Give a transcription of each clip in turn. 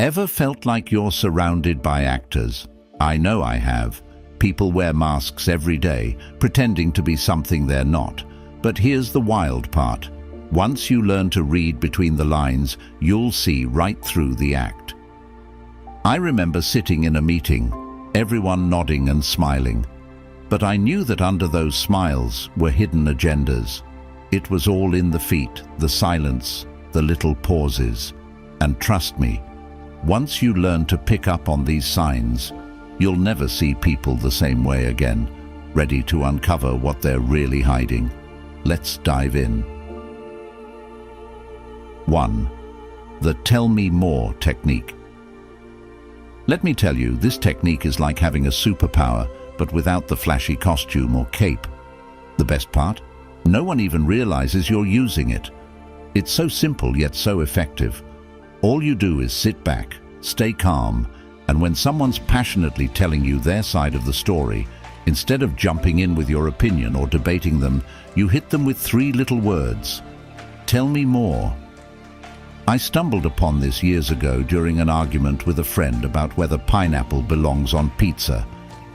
Ever felt like you're surrounded by actors? I know I have. People wear masks every day, pretending to be something they're not. But here's the wild part. Once you learn to read between the lines, you'll see right through the act. I remember sitting in a meeting, everyone nodding and smiling. But I knew that under those smiles were hidden agendas. It was all in the feet, the silence, the little pauses. And trust me, once you learn to pick up on these signs, you'll never see people the same way again, ready to uncover what they're really hiding. Let's dive in. 1. The tell me more technique. Let me tell you, this technique is like having a superpower, but without the flashy costume or cape. The best part? No one even realizes you're using it. It's so simple yet so effective. All you do is sit back, stay calm, and when someone's passionately telling you their side of the story, instead of jumping in with your opinion or debating them, you hit them with 3 little words. Tell me more. I stumbled upon this years ago during an argument with a friend about whether pineapple belongs on pizza,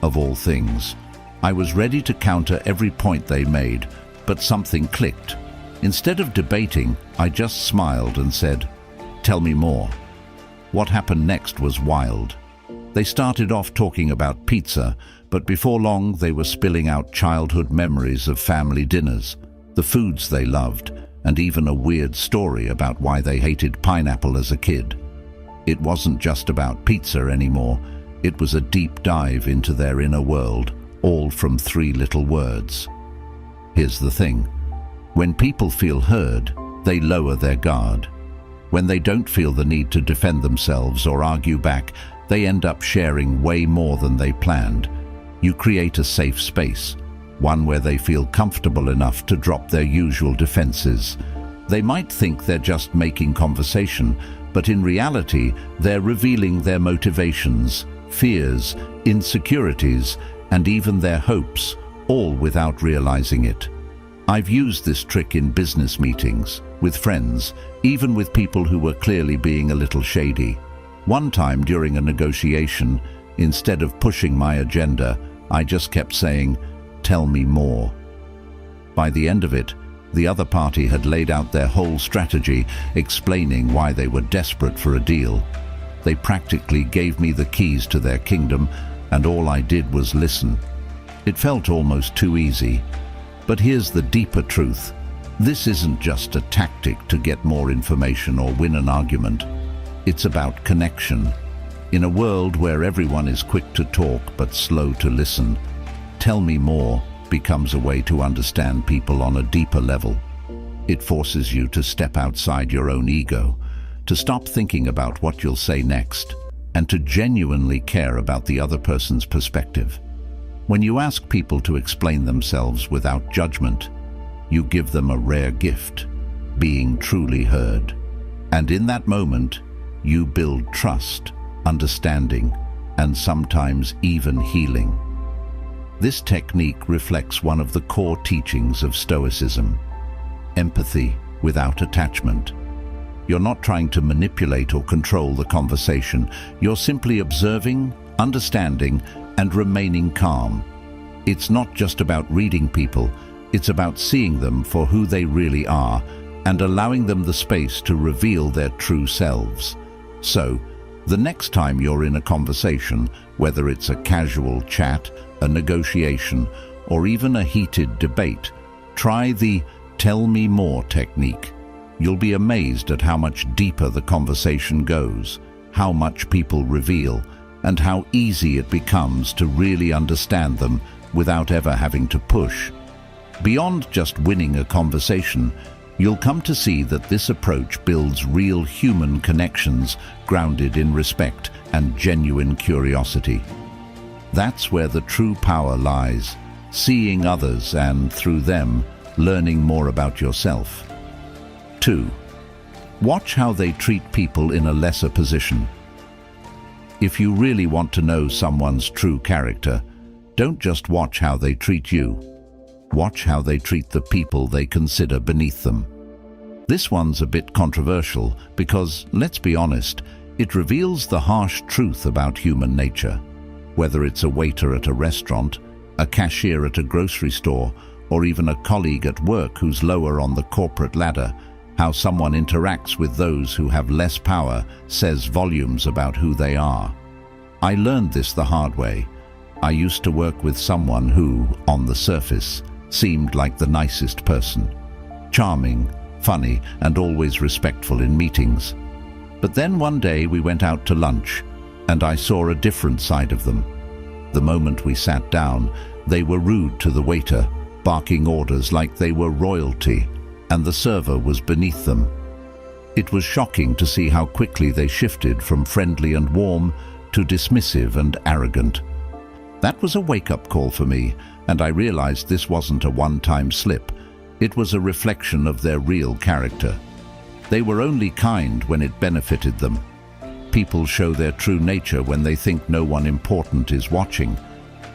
of all things. I was ready to counter every point they made, but something clicked. Instead of debating, I just smiled and said, "Tell me more." What happened next was wild. They started off talking about pizza, but before long they were spilling out childhood memories of family dinners, the foods they loved, and even a weird story about why they hated pineapple as a kid. It wasn't just about pizza anymore. It was a deep dive into their inner world, all from 3 little words. Here's the thing. When people feel heard, they lower their guard. When they don't feel the need to defend themselves or argue back, they end up sharing way more than they planned. You create a safe space, one where they feel comfortable enough to drop their usual defenses. They might think they're just making conversation, but in reality, they're revealing their motivations, fears, insecurities, and even their hopes, all without realizing it. I've used this trick in business meetings, with friends, even with people who were clearly being a little shady. One time during a negotiation, instead of pushing my agenda, I just kept saying, "Tell me more." By the end of it, the other party had laid out their whole strategy, explaining why they were desperate for a deal. They practically gave me the keys to their kingdom, and all I did was listen. It felt almost too easy. But here's the deeper truth. This isn't just a tactic to get more information or win an argument. It's about connection. In a world where everyone is quick to talk but slow to listen, tell me more becomes a way to understand people on a deeper level. It forces you to step outside your own ego, to stop thinking about what you'll say next, and to genuinely care about the other person's perspective. When you ask people to explain themselves without judgment, you give them a rare gift, being truly heard. And in that moment, you build trust, understanding, and sometimes even healing. This technique reflects one of the core teachings of Stoicism: empathy without attachment. You're not trying to manipulate or control the conversation. You're simply observing, understanding, and remaining calm. It's not just about reading people, it's about seeing them for who they really are and allowing them the space to reveal their true selves. So, the next time you're in a conversation, whether it's a casual chat, a negotiation, or even a heated debate, try the "tell me more" technique. You'll be amazed at how much deeper the conversation goes, how much people reveal, and how easy it becomes to really understand them without ever having to push. Beyond just winning a conversation, you'll come to see that this approach builds real human connections grounded in respect and genuine curiosity. That's where the true power lies, seeing others and, through them, learning more about yourself. 2. Watch how they treat people in a lesser position. If you really want to know someone's true character, don't just watch how they treat you. Watch how they treat the people they consider beneath them. This one's a bit controversial because, let's be honest, It reveals the harsh truth about human nature. Whether it's a waiter at a restaurant, a cashier at a grocery store, or even a colleague at work who's lower on the corporate ladder, how someone interacts with those who have less power says volumes about who they are. I learned this the hard way. I used to work with someone who, on the surface, seemed like the nicest person. Charming, funny, and always respectful in meetings. But then one day we went out to lunch, and I saw a different side of them. The moment we sat down, they were rude to the waiter, barking orders like they were royalty, and the server was beneath them. It was shocking to see how quickly they shifted from friendly and warm to dismissive and arrogant. That was a wake-up call for me, and I realized this wasn't a one-time slip. It was a reflection of their real character. They were only kind when it benefited them. People show their true nature when they think no one important is watching.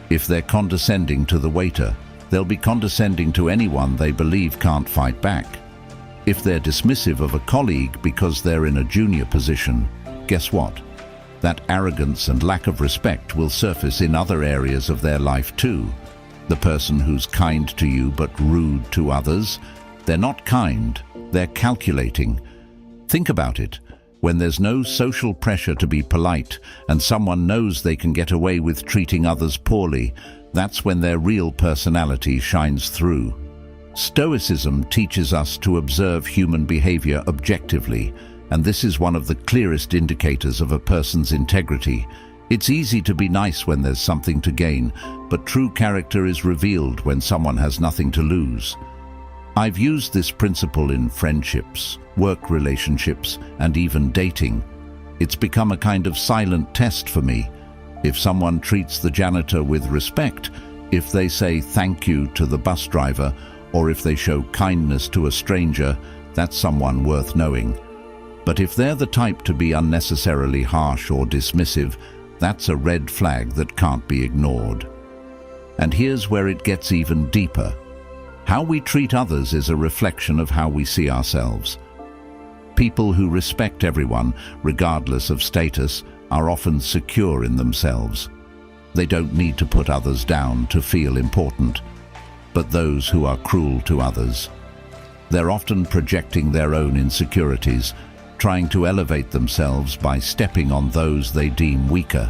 If they're condescending to the waiter, they'll be condescending to anyone they believe can't fight back. If they're dismissive of a colleague because they're in a junior position, guess what? That arrogance and lack of respect will surface in other areas of their life too. The person who's kind to you but rude to others, they're not kind, they're calculating. Think about it. When there's no social pressure to be polite and someone knows they can get away with treating others poorly, that's when their real personality shines through. Stoicism teaches us to observe human behavior objectively, and this is one of the clearest indicators of a person's integrity. It's easy to be nice when there's something to gain, but true character is revealed when someone has nothing to lose. I've used this principle in friendships, work relationships, and even dating. It's become a kind of silent test for me. If someone treats the janitor with respect, if they say thank you to the bus driver, or if they show kindness to a stranger, that's someone worth knowing. But if they're the type to be unnecessarily harsh or dismissive, that's a red flag that can't be ignored. And here's where it gets even deeper. How we treat others is a reflection of how we see ourselves. People who respect everyone, regardless of status, are often secure in themselves. They don't need to put others down to feel important. But those who are cruel to others, they're often projecting their own insecurities, trying to elevate themselves by stepping on those they deem weaker.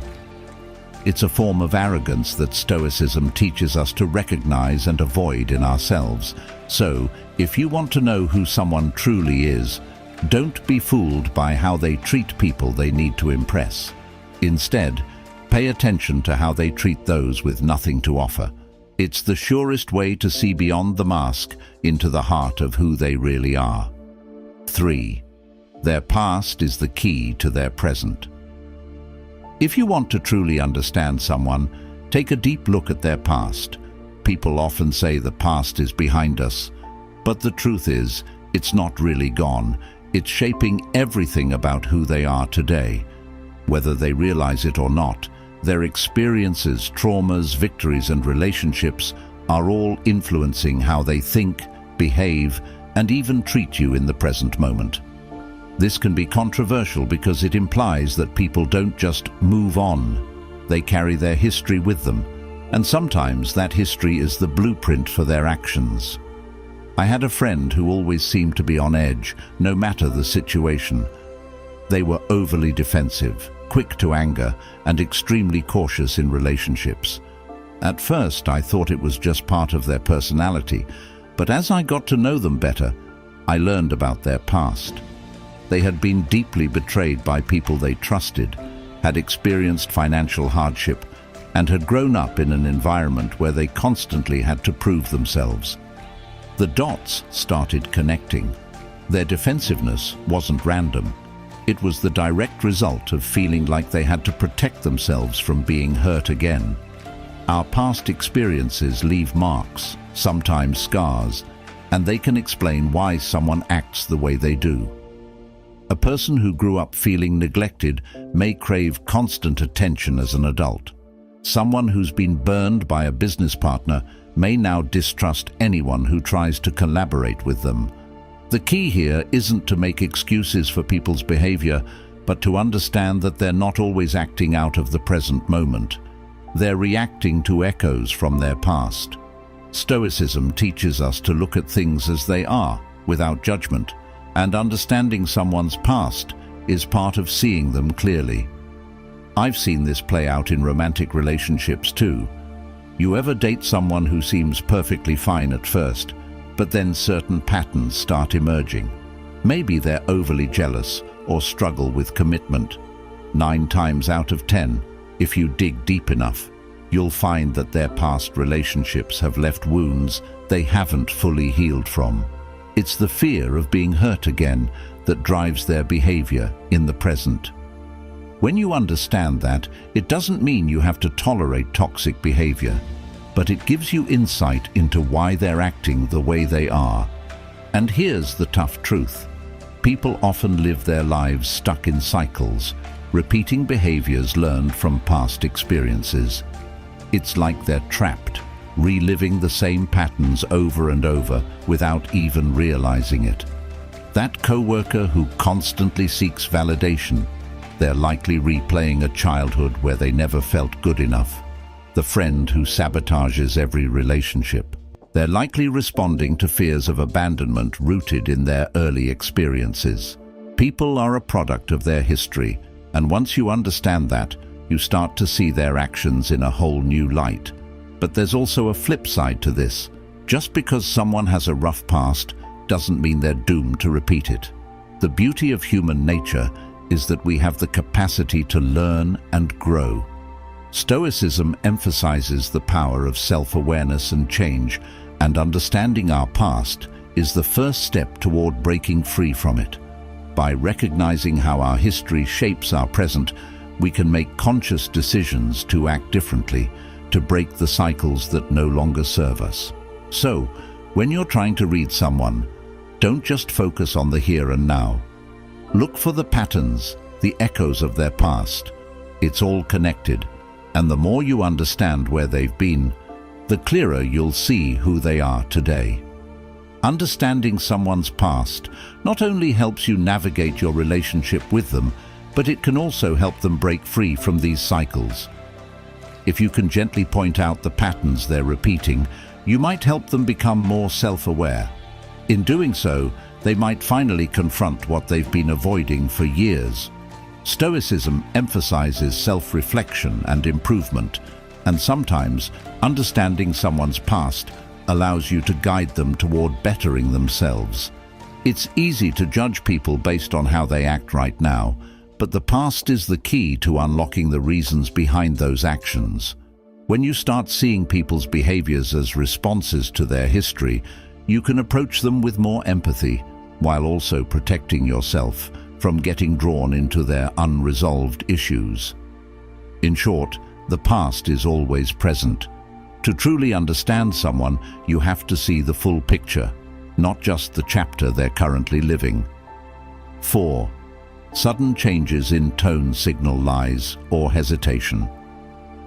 It's a form of arrogance that Stoicism teaches us to recognize and avoid in ourselves. So, if you want to know who someone truly is, don't be fooled by how they treat people they need to impress. Instead, pay attention to how they treat those with nothing to offer. It's the surest way to see beyond the mask into the heart of who they really are. 3. Their past is the key to their present. If you want to truly understand someone, take a deep look at their past. People often say the past is behind us, but the truth is, it's not really gone. It's shaping everything about who they are today. Whether they realize it or not, their experiences, traumas, victories, and relationships are all influencing how they think, behave, and even treat you in the present moment. This can be controversial because it implies that people don't just move on. They carry their history with them, and sometimes that history is the blueprint for their actions. I had a friend who always seemed to be on edge, no matter the situation. They were overly defensive, quick to anger, and extremely cautious in relationships. At first, I thought it was just part of their personality, but as I got to know them better, I learned about their past. They had been deeply betrayed by people they trusted, had experienced financial hardship, and had grown up in an environment where they constantly had to prove themselves. The dots started connecting. Their defensiveness wasn't random. It was the direct result of feeling like they had to protect themselves from being hurt again. Our past experiences leave marks, sometimes scars, and they can explain why someone acts the way they do. A person who grew up feeling neglected may crave constant attention as an adult. Someone who's been burned by a business partner may now distrust anyone who tries to collaborate with them. The key here isn't to make excuses for people's behavior, but to understand that they're not always acting out of the present moment. They're reacting to echoes from their past. Stoicism teaches us to look at things as they are, without judgment, and understanding someone's past is part of seeing them clearly. I've seen this play out in romantic relationships too. You ever date someone who seems perfectly fine at first, but then certain patterns start emerging? Maybe they're overly jealous or struggle with commitment. 9 times out of 10, if you dig deep enough, you'll find that their past relationships have left wounds they haven't fully healed from. It's the fear of being hurt again that drives their behavior in the present. When you understand that, it doesn't mean you have to tolerate toxic behavior, but it gives you insight into why they're acting the way they are. And here's the tough truth. People often live their lives stuck in cycles, repeating behaviors learned from past experiences. It's like they're trapped, reliving the same patterns over and over without even realizing it. That coworker who constantly seeks validation, they're likely replaying a childhood where they never felt good enough. The friend who sabotages every relationship, they're likely responding to fears of abandonment rooted in their early experiences. People are a product of their history, and once you understand that, you start to see their actions in a whole new light. But there's also a flip side to this. Just because someone has a rough past doesn't mean they're doomed to repeat it. The beauty of human nature is that we have the capacity to learn and grow. Stoicism emphasizes the power of self-awareness and change, and understanding our past is the first step toward breaking free from it. By recognizing how our history shapes our present, we can make conscious decisions to act differently, to break the cycles that no longer serve us. So, when you're trying to read someone, don't just focus on the here and now. Look for the patterns, the echoes of their past. It's all connected, and the more you understand where they've been, the clearer you'll see who they are today. Understanding someone's past not only helps you navigate your relationship with them, but it can also help them break free from these cycles. If you can gently point out the patterns they're repeating, you might help them become more self-aware. In doing so, they might finally confront what they've been avoiding for years. Stoicism emphasizes self-reflection and improvement, and sometimes understanding someone's past allows you to guide them toward bettering themselves. It's easy to judge people based on how they act right now, but the past is the key to unlocking the reasons behind those actions. When you start seeing people's behaviors as responses to their history, you can approach them with more empathy, while also protecting yourself from getting drawn into their unresolved issues. In short, the past is always present. To truly understand someone, you have to see the full picture, not just the chapter they're currently living. 4. Sudden changes in tone signal lies or hesitation.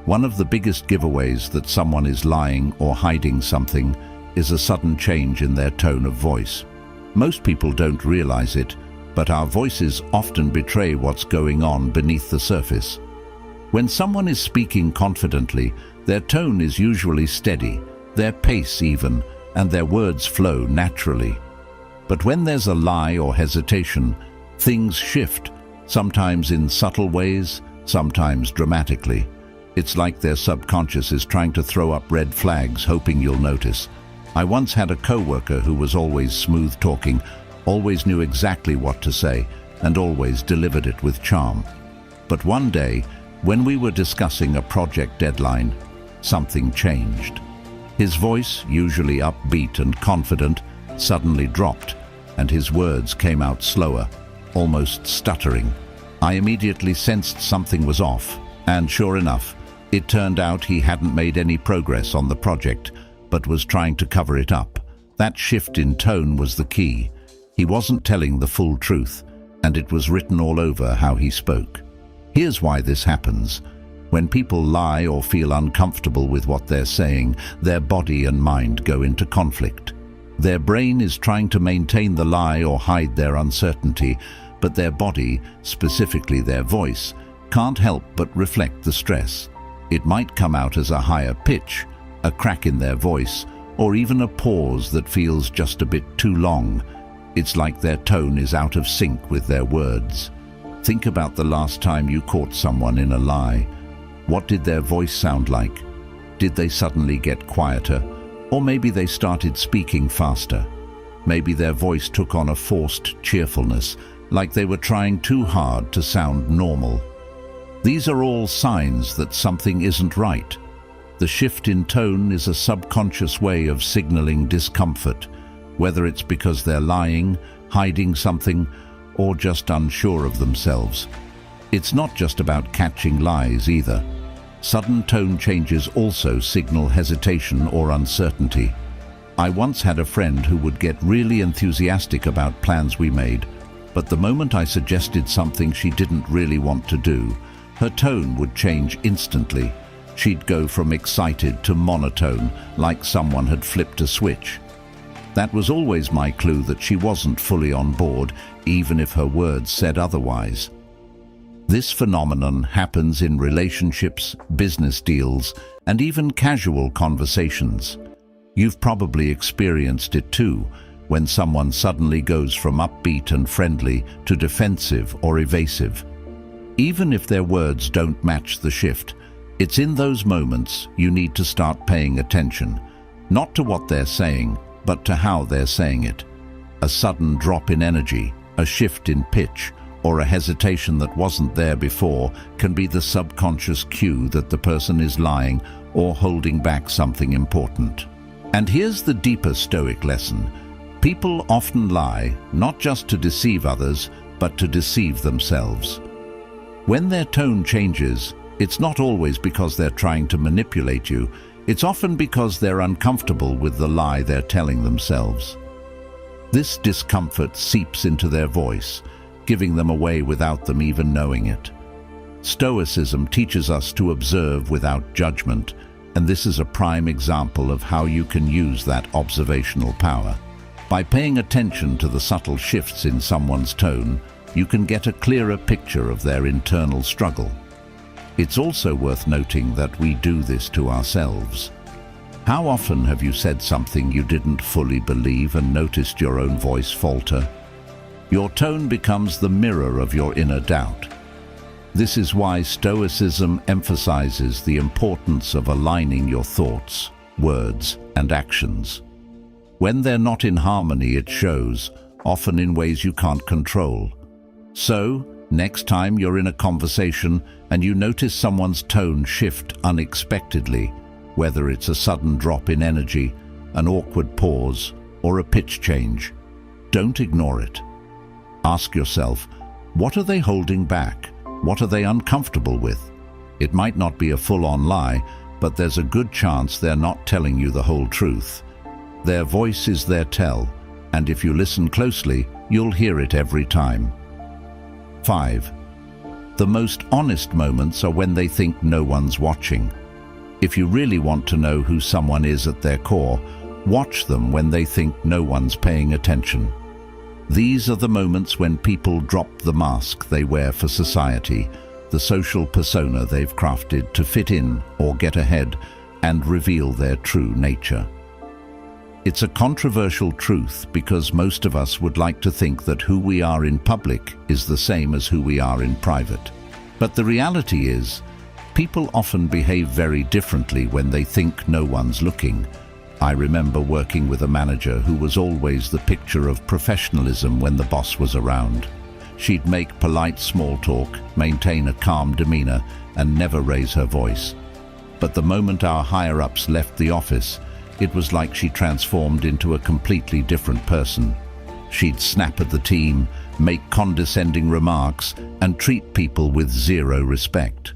One of the biggest giveaways that someone is lying or hiding something is a sudden change in their tone of voice. Most people don't realize it, but our voices often betray what's going on beneath the surface. When someone is speaking confidently, their tone is usually steady, their pace even, and their words flow naturally. But when there's a lie or hesitation, things shift, sometimes in subtle ways, sometimes dramatically. It's like their subconscious is trying to throw up red flags, hoping you'll notice. I once had a coworker who was always smooth talking, always knew exactly what to say, and always delivered it with charm. But one day, when we were discussing a project deadline, something changed. His voice, usually upbeat and confident, suddenly dropped, and his words came out slower, almost stuttering. I immediately sensed something was off, and sure enough, it turned out he hadn't made any progress on the project, but was trying to cover it up. That shift in tone was the key. He wasn't telling the full truth, and it was written all over how he spoke. Here's why this happens. When people lie or feel uncomfortable with what they're saying, their body and mind go into conflict. Their brain is trying to maintain the lie or hide their uncertainty, but their body, specifically their voice, can't help but reflect the stress. It might come out as a higher pitch, a crack in their voice, or even a pause that feels just a bit too long. It's like their tone is out of sync with their words. Think about the last time you caught someone in a lie. What did their voice sound like? Did they suddenly get quieter? Or maybe they started speaking faster. Maybe their voice took on a forced cheerfulness, like they were trying too hard to sound normal. These are all signs that something isn't right. The shift in tone is a subconscious way of signaling discomfort, whether it's because they're lying, hiding something, or just unsure of themselves. It's not just about catching lies either. Sudden tone changes also signal hesitation or uncertainty. I once had a friend who would get really enthusiastic about plans we made, but the moment I suggested something she didn't really want to do, her tone would change instantly. She'd go from excited to monotone, like someone had flipped a switch. That was always my clue that she wasn't fully on board, even if her words said otherwise. This phenomenon happens in relationships, business deals, and even casual conversations. You've probably experienced it too, when someone suddenly goes from upbeat and friendly to defensive or evasive. Even if their words don't match the shift, it's in those moments you need to start paying attention, not to what they're saying, but to how they're saying it. A sudden drop in energy, a shift in pitch, or a hesitation that wasn't there before can be the subconscious cue that the person is lying or holding back something important. And here's the deeper Stoic lesson. People often lie, not just to deceive others, but to deceive themselves. When their tone changes, it's not always because they're trying to manipulate you. It's often because they're uncomfortable with the lie they're telling themselves. This discomfort seeps into their voice, giving them away without them even knowing it. Stoicism teaches us to observe without judgment, and this is a prime example of how you can use that observational power. By paying attention to the subtle shifts in someone's tone, you can get a clearer picture of their internal struggle. It's also worth noting that we do this to ourselves. How often have you said something you didn't fully believe and noticed your own voice falter? Your tone becomes the mirror of your inner doubt. This is why Stoicism emphasizes the importance of aligning your thoughts, words, and actions. When they're not in harmony, it shows, often in ways you can't control. So, next time you're in a conversation and you notice someone's tone shift unexpectedly, whether it's a sudden drop in energy, an awkward pause, or a pitch change, don't ignore it. Ask yourself, what are they holding back? What are they uncomfortable with? It might not be a full-on lie, but there's a good chance they're not telling you the whole truth. Their voice is their tell, and if you listen closely, you'll hear it every time. 5. The most honest moments are when they think no one's watching. If you really want to know who someone is at their core, watch them when they think no one's paying attention. These are the moments when people drop the mask they wear for society, the social persona they've crafted to fit in or get ahead, and reveal their true nature. It's a controversial truth because most of us would like to think that who we are in public is the same as who we are in private. But the reality is, people often behave very differently when they think no one's looking. I remember working with a manager who was always the picture of professionalism when the boss was around. She'd make polite small talk, maintain a calm demeanor, and never raise her voice. But the moment our higher-ups left the office, it was like she transformed into a completely different person. She'd snap at the team, make condescending remarks, and treat people with zero respect.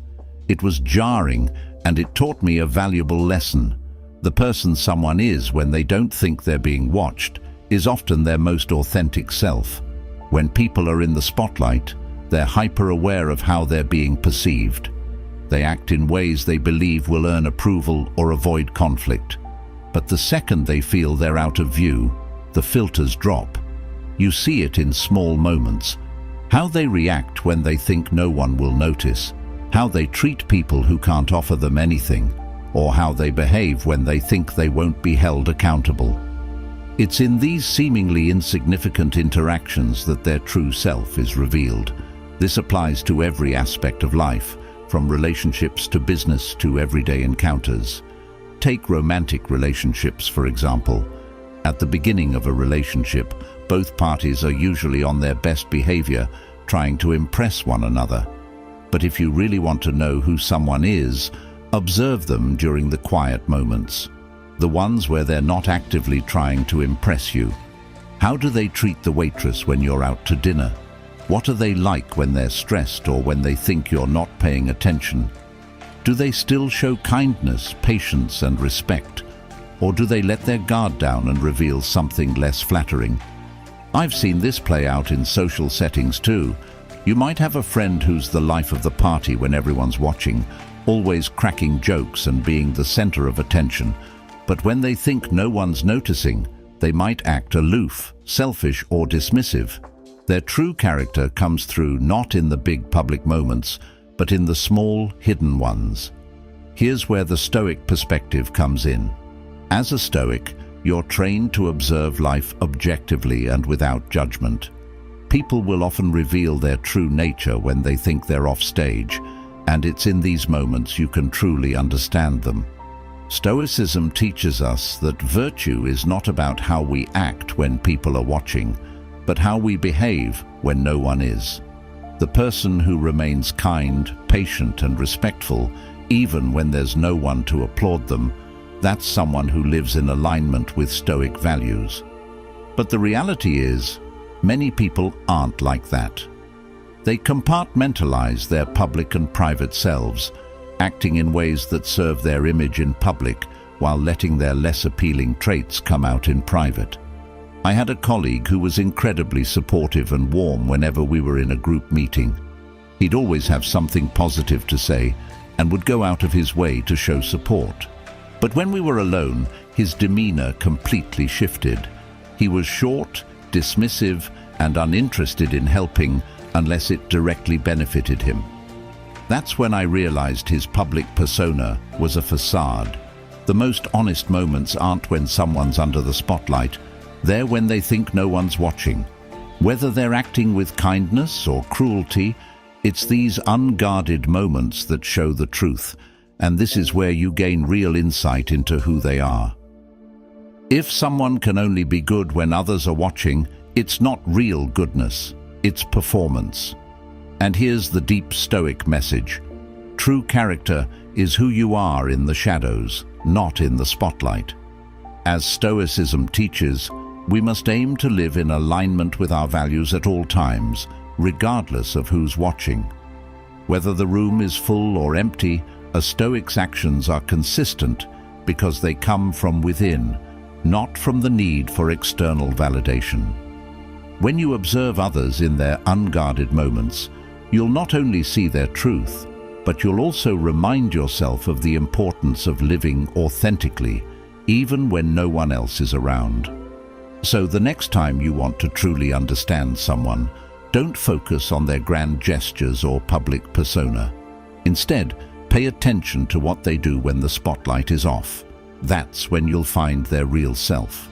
It was jarring, and it taught me a valuable lesson. The person someone is when they don't think they're being watched is often their most authentic self. When people are in the spotlight, they're hyper-aware of how they're being perceived. They act in ways they believe will earn approval or avoid conflict. But the second they feel they're out of view, the filters drop. You see it in small moments. How they react when they think no one will notice, how they treat people who can't offer them anything, or how they behave when they think they won't be held accountable. It's in these seemingly insignificant interactions that their true self is revealed. This applies to every aspect of life, from relationships to business to everyday encounters. Take romantic relationships, for example. At the beginning of a relationship, both parties are usually on their best behavior, trying to impress one another. But if you really want to know who someone is, observe them during the quiet moments, the ones where they're not actively trying to impress you. How do they treat the waitress when you're out to dinner? What are they like when they're stressed or when they think you're not paying attention? Do they still show kindness, patience, and respect? Or do they let their guard down and reveal something less flattering? I've seen this play out in social settings too. You might have a friend who's the life of the party when everyone's watching, always cracking jokes and being the center of attention. But when they think no one's noticing, they might act aloof, selfish, or dismissive. Their true character comes through not in the big public moments, but in the small, hidden ones. Here's where the Stoic perspective comes in. As a Stoic, you're trained to observe life objectively and without judgment. People will often reveal their true nature when they think they're off stage, and it's in these moments you can truly understand them. Stoicism teaches us that virtue is not about how we act when people are watching, but how we behave when no one is. The person who remains kind, patient, and respectful, even when there's no one to applaud them, that's someone who lives in alignment with Stoic values. But the reality is, many people aren't like that. They compartmentalize their public and private selves, acting in ways that serve their image in public while letting their less appealing traits come out in private. I had a colleague who was incredibly supportive and warm whenever we were in a group meeting. He'd always have something positive to say and would go out of his way to show support. But when we were alone, his demeanor completely shifted. He was short, dismissive, and uninterested in helping unless it directly benefited him. That's when I realized his public persona was a facade. The most honest moments aren't when someone's under the spotlight. They're when they think no one's watching. Whether they're acting with kindness or cruelty, it's these unguarded moments that show the truth, and this is where you gain real insight into who they are. If someone can only be good when others are watching, it's not real goodness, it's performance. And here's the deep Stoic message. True character is who you are in the shadows, not in the spotlight. As Stoicism teaches, we must aim to live in alignment with our values at all times, regardless of who's watching. Whether the room is full or empty, a Stoic's actions are consistent because they come from within, not from the need for external validation. When you observe others in their unguarded moments, you'll not only see their truth, but you'll also remind yourself of the importance of living authentically, even when no one else is around. So the next time you want to truly understand someone, don't focus on their grand gestures or public persona. Instead, pay attention to what they do when the spotlight is off. That's when you'll find their real self.